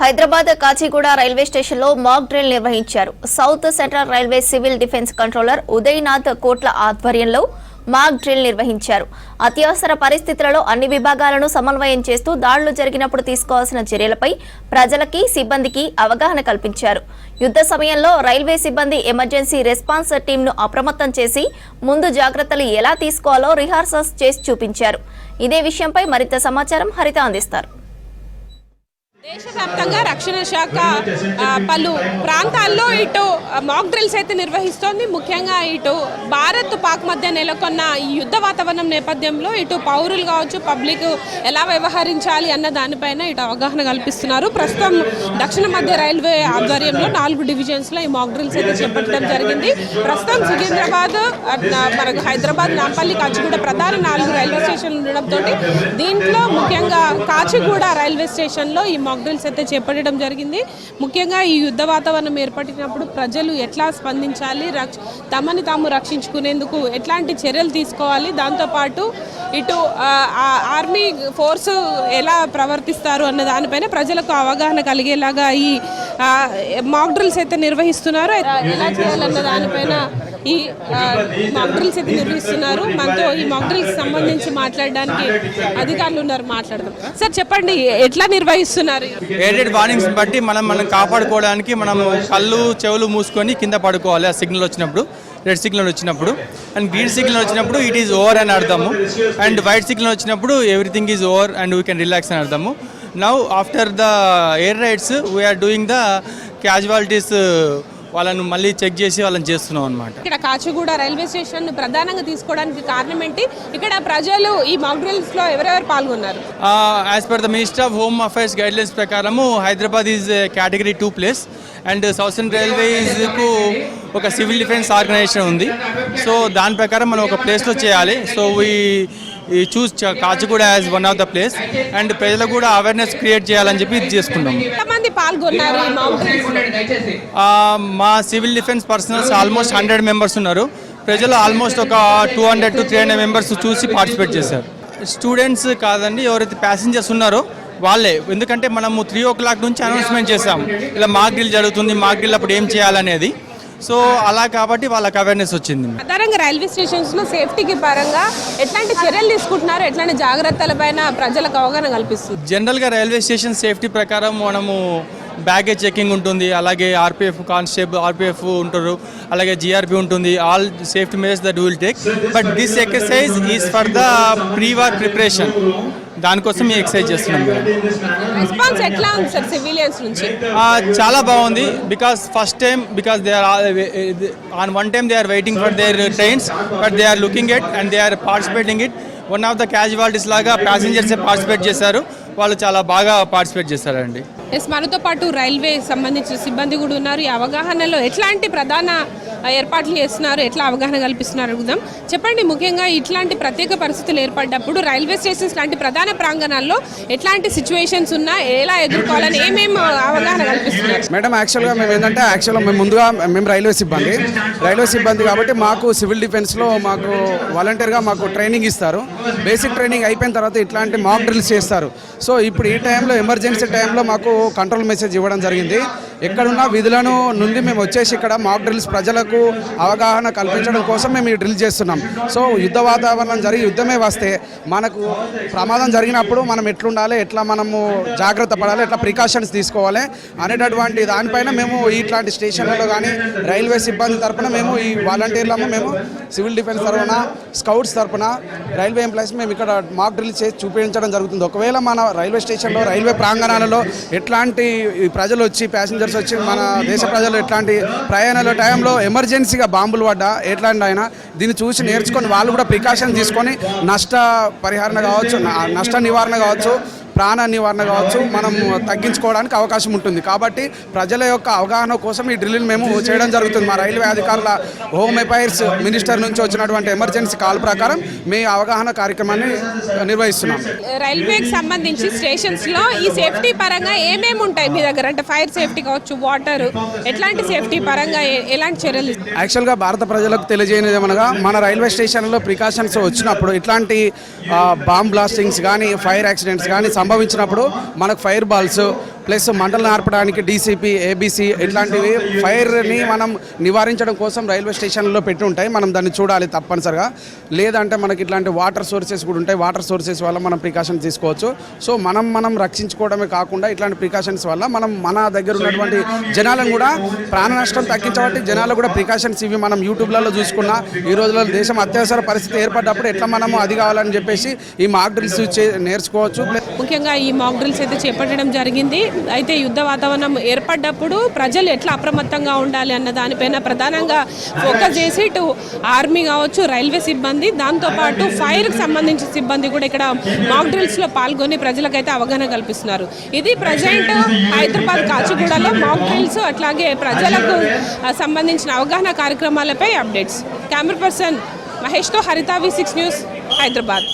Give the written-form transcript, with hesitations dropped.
Hyderabad Kacheguda railway స్టేషన్లో mock drill నిర్వహించారు. South central railway civil defence controller Udayanath Kotla ఆధ్వర్యంలో మాక్ డ్రిల్ నిర్వహించారు. అత్యవసర పరిస్థితులలో అన్ని విభాగాలను సమన్వయం చేస్తూ దాడులు జరిగినప్పుడు తీసుకోవాల్సిన చర్యలపై ప్రజలకి, సిబ్బందికి అవగాహన కల్పించారు. యుద్ధ సమయంలో రైల్వే సిబ్బంది ఎమర్జెన్సీ రెస్పాన్స్ టీంను అప్రమత్తం చేసి ముందు జాగ్రత్తలు ఎలా తీసుకోవాలో రిహార్సల్స్ చేసి చూపించారు. ఇదే విషయంపై మరింత సమాచారం హరిత అందిస్తారు. దేశవ్యాప్తంగా రక్షణ శాఖ పలు ప్రాంతాల్లో ఇటు మాక్ డ్రిల్స్ అయితే నిర్వహిస్తోంది. ముఖ్యంగా ఇటు భారత్ పాక్ మధ్య నెలకొన్న ఈ యుద్ధ వాతావరణం నేపథ్యంలో ఇటు పౌరులు కావచ్చు, పబ్లిక్ ఎలా వ్యవహరించాలి అన్న దానిపైన ఇటు అవగాహన కల్పిస్తున్నారు. ప్రస్తుతం దక్షిణ మధ్య రైల్వే ఆధ్వర్యంలో 4 డివిజన్స్లో ఈ మాక్ డ్రిల్స్ అయితే చేపట్టడం జరిగింది. ప్రస్తుతం సికింద్రాబాద్, మనకు హైదరాబాద్, నాంపల్లి, కాచిగూడ ప్రధాన 4 రైల్వే స్టేషన్లు ఉండడంతో దీంట్లో ముఖ్యంగా కాచిగూడ రైల్వే స్టేషన్లో ఈ మాక్ డ్రిల్స్ అయితే చేపట్టడం జరిగింది. ముఖ్యంగా ఈ యుద్ధ వాతావరణం ఏర్పడినప్పుడు ప్రజలు ఎట్లా స్పందించాలి, తమని తాము రక్షించుకునేందుకు ఎట్లాంటి చర్యలు తీసుకోవాలి, దాంతోపాటు ఇటు ఆర్మీ ఫోర్సు ఎలా ప్రవర్తిస్తారు అన్న దానిపైన ప్రజలకు అవగాహన కలిగేలాగా ఈ మాక్ డ్రిల్స్ అయితే నిర్వహిస్తున్నారు. ఎలా చేయాలన్న దానిపైన ఈ మాక్ డ్రిల్స్ అయితే నిర్వహిస్తున్నారు. మనతో ఈ మాక్ డ్రిల్స్ సంబంధించి మాట్లాడడానికి అధికారులు ఉన్నారు, మాట్లాడదాం. సార్ చెప్పండి, ఎట్లా నిర్వహిస్తున్నారు? ఎయిడెడ్ వార్నింగ్స్ బట్టి మనం కాపాడుకోవడానికి మనం కళ్ళు చెవులు మూసుకొని కింద పడుకోవాలి. ఆ సిగ్నల్ వచ్చినప్పుడు, రెడ్ సిగ్నల్ వచ్చినప్పుడు అండ్ గ్రీన్ సిగ్నల్ వచ్చినప్పుడు ఇట్ ఈస్ ఓవర్ అని అర్థము, అండ్ వైట్ సిగ్నల్ వచ్చినప్పుడు everything is over and we can relax అని అర్థము. Now after the air raids we are doing the casualties, వాళ్ళను మళ్ళీ చెక్ చేసి వాళ్ళని చేస్తున్నాం అనమాట. ఇక్కడ కాచిగూడ రైల్వే స్టేషన్ ప్రధానంగా తీసుకోవడానికి కారణం ఏంటి? ఇక్కడ ప్రజలు ఈ మాక్ డ్రిల్స్ లో ఎవరెవరు పాల్గొన్నారు? As per the minister of home affairs guidelines ప్రకారము Hyderabad is category 2 place and southern రైల్వేస్కు ఒక సివిల్ డిఫెన్స్ ఆర్గనైజేషన్ ఉంది. సో దాని ప్రకారం మనం ఒక ప్లేస్లో చేయాలి. సో ఈ choose Kacheguda as one of the place and ప్రజలకు కూడా అవేర్నెస్ క్రియేట్ చేయాలని చెప్పి ఇది చేసుకుంటాం. మా civil defence personals almost 100 members ఉన్నారు. ప్రజలు ఆల్మోస్ట్ ఒక 200 to 300 మెంబర్స్ చూసి పార్టిసిపేట్ చేశారు. స్టూడెంట్స్ కాదండి, ఎవరైతే ప్యాసింజర్స్ ఉన్నారో వాళ్ళే. ఎందుకంటే మనము 3 o'clock నుంచి అనౌన్స్మెంట్ చేసాము, ఇలా మాక్ డ్రిల్ జరుగుతుంది, మాక్ డ్రిల్ అప్పుడు ఏం చేయాలనేది. సో అలా కాబట్టి వాళ్ళకి అవేర్నెస్ వచ్చింది. సాధారణంగా రైల్వే స్టేషన్స్లో సేఫ్టీకి పరంగా ఎట్లాంటి చర్యలు తీసుకుంటున్నారు, ఎట్లాంటి జాగ్రత్తల పైన ప్రజలకు అవగాహన కల్పిస్తుంది? జనరల్గా రైల్వే స్టేషన్ సేఫ్టీ ప్రకారం మనము బ్యాగేజ్ చెకింగ్ ఉంటుంది, అలాగే ఆర్పిఎఫ్ కానిస్టేబుల్ ఆర్పిఎఫ్ ఉంటారు, అలాగే జిఆర్పి ఉంటుంది. All safety measures that will take. But this exercise is for the pre war preparation, దానికోసం ఈ ఎక్సర్సైజ్ చేస్తున్నాం. రెస్పాన్స్ ఎట్లా ఉంది సార్ సివిలియన్స్ నుంచి? చాలా బాగుంది. First time they are on one time they are waiting for their trains, but they are looking it and they are participating it. One of the casualties లాగా ప్యాసింజర్సే participate చేశారు, వాళ్ళు చాలా బాగా పార్టిసిపేట్ చేశారండి. మనతో పాటు రైల్వే సంబంధించిన సిబ్బంది కూడా ఉన్నారు. ఈ అవగాహనలో ఎట్లాంటి ప్రధాన ఏర్పాట్లు చేస్తున్నారు, ఎట్లా అవగాహన కల్పిస్తున్నారు అడుగుదాం. చెప్పండి, ముఖ్యంగా ఇట్లాంటి ప్రత్యేక పరిస్థితులు ఏర్పడ్డప్పుడు రైల్వే స్టేషన్స్ లాంటి ప్రధాన ప్రాంగణాల్లో ఎట్లాంటి సిచ్యువేషన్స్ ఉన్నా ఎలా ఎదుర్కోవాలని ఏమేమి అవగాహన కల్పిస్తున్నారు? మేడం, యాక్చువల్గా మేము ముందుగా రైల్వే సిబ్బంది కాబట్టి మాకు సివిల్ డిఫెన్స్లో మాకు వాలంటీర్గా మాకు ట్రైనింగ్ ఇస్తారు. బేసిక్ ట్రైనింగ్ అయిపోయిన తర్వాత ఇట్లాంటి మాక్ డ్రిల్స్ చేస్తారు. సో ఇప్పుడు ఈ టైంలో ఎమర్జెన్సీ టైంలో మాకు కంట్రోల్ మెసేజ్ ఇవ్వడం జరిగింది. ఎక్కడున్న విధులను నుండి మేము వచ్చేసి ఇక్కడ మాక్ డ్రిల్స్ ప్రజలకు అవగాహన కల్పించడం కోసం మేము ఈ డ్రిల్ చేస్తున్నాం. సో యుద్ధ వాతావరణం జరిగి యుద్ధమే వస్తే మనకు ప్రమాదం జరిగినప్పుడు మనం ఎట్లుండాలి, ఎట్లా మనము జాగ్రత్త పడాలి, ఎట్లా ప్రికాషన్స్ తీసుకోవాలి అనేటటువంటి దానిపైన మేము ఇట్లాంటి స్టేషన్లలో కానీ రైల్వే సిబ్బంది తరఫున మేము ఈ వాలంటీర్లము, మేము సివిల్ డిఫెన్స్ తరఫున, స్కౌట్స్ తరఫున, రైల్వే ఎంప్లాయీస్ మేము ఇక్కడ మాక్ డ్రిల్ చేసి చూపించడం జరుగుతుంది. ఒకవేళ మన రైల్వే స్టేషన్లో, రైల్వే ప్రాంగణాలలో ఎట్లాంటి ప్రజలు వచ్చి, ప్యాసింజర్స్ వచ్చి, మన దేశ ప్రజలు ఎట్లాంటి ప్రయాణాల టైంలో ఎమర్జెన్సీగా బాంబులు పడ్డా ఎట్లాంటి అయినా దీన్ని చూసి నేర్చుకొని వాళ్ళు కూడా ప్రికాషన్ తీసుకొని నష్ట పరిహారణ కావచ్చు, నష్ట నివారణ కావచ్చు, ప్రాణ నివారణ కావచ్చు, మనం తగ్గించుకోవడానికి అవకాశం ఉంటుంది. కాబట్టి ప్రజల యొక్క అవగాహన కోసం ఈ డ్రిల్ మేము చేయడం జరుగుతుంది. మా రైల్వే అధికారుల హోమ్ అఫైర్స్ మినిస్టర్ నుంచి వచ్చినటువంటి ఎమర్జెన్సీ కాల్ ప్రకారం మీ అవగాహన కార్యక్రమాన్ని నిర్వహిస్తున్నాం. రైల్వేకి సంబంధించి స్టేషన్స్లో ఈ సేఫ్టీ పరంగా ఏమేమి ఉంటాయి మీ దగ్గర? అంటే ఫైర్ సేఫ్టీ కావచ్చు, వాటర్, ఎట్లాంటి సేఫ్టీ పరంగా ఎలాంటి చర్యలు? యాక్చువల్గా భారత ప్రజలకు తెలియజేయనిది ఏమనగా, మన రైల్వే స్టేషన్లో ప్రికాషన్స్ వచ్చినప్పుడు ఇట్లాంటి బాంబ్ బ్లాస్టింగ్స్ కానీ, ఫైర్ యాక్సిడెంట్స్ కానీ సంభవించినప్పుడు మనకు ఫైర్ బాల్స్, ప్లస్ మంటలు నార్పడానికి డీసీపీ, ఏబీసీ ఇట్లాంటివి ఫైర్ని మనం నివారించడం కోసం రైల్వే స్టేషన్లో పెట్టి ఉంటాయి. మనం దాన్ని చూడాలి తప్పనిసరిగా. లేదంటే మనకి ఇట్లాంటి వాటర్ సోర్సెస్ కూడా ఉంటాయి. వాటర్ సోర్సెస్ వల్ల మనం ప్రికాషన్స్ తీసుకోవచ్చు. సో మనం రక్షించుకోవడమే కాకుండా ఇట్లాంటి ప్రికాషన్స్ వల్ల మనం మన దగ్గర ఉన్నటువంటి జనాలను కూడా ప్రాణ నష్టం తగ్గించబట్టి జనాలు కూడా ప్రికాషన్స్ ఇవి మనం యూట్యూబ్లలో చూసుకున్నా ఈ రోజుల్లో దేశం అత్యవసర పరిస్థితి ఏర్పడ్డప్పుడు ఎట్లా మనము అది కావాలని చెప్పేసి ఈ మాక్ డ్రిల్స్ నేర్చుకోవచ్చు. ముఖ్యంగా ఈ మాక్ డ్రిల్స్ అయితే చేపట్టడం జరిగింది. అయితే యుద్ధ వాతావరణం ఏర్పడ్డప్పుడు ప్రజలు ఎట్లా అప్రమత్తంగా ఉండాలి అన్న దానిపైన ప్రధానంగా ఫోకస్ చేసి ఇటు ఆర్మీ కావచ్చు, రైల్వే సిబ్బంది, దాంతోపాటు ఫైర్కి సంబంధించిన సిబ్బంది కూడా ఇక్కడ మాక్ డ్రిల్స్లో పాల్గొని ప్రజలకైతే అవగాహన కల్పిస్తున్నారు. ఇది ప్రజెంట్ హైదరాబాద్ కాచిగూడలో మాక్ డ్రిల్స్ అట్లాగే ప్రజలకు సంబంధించిన అవగాహన కార్యక్రమాలపై అప్డేట్స్. కెమెరా పర్సన్ మహేష్తో హరిత, V6 న్యూస్, హైదరాబాద్.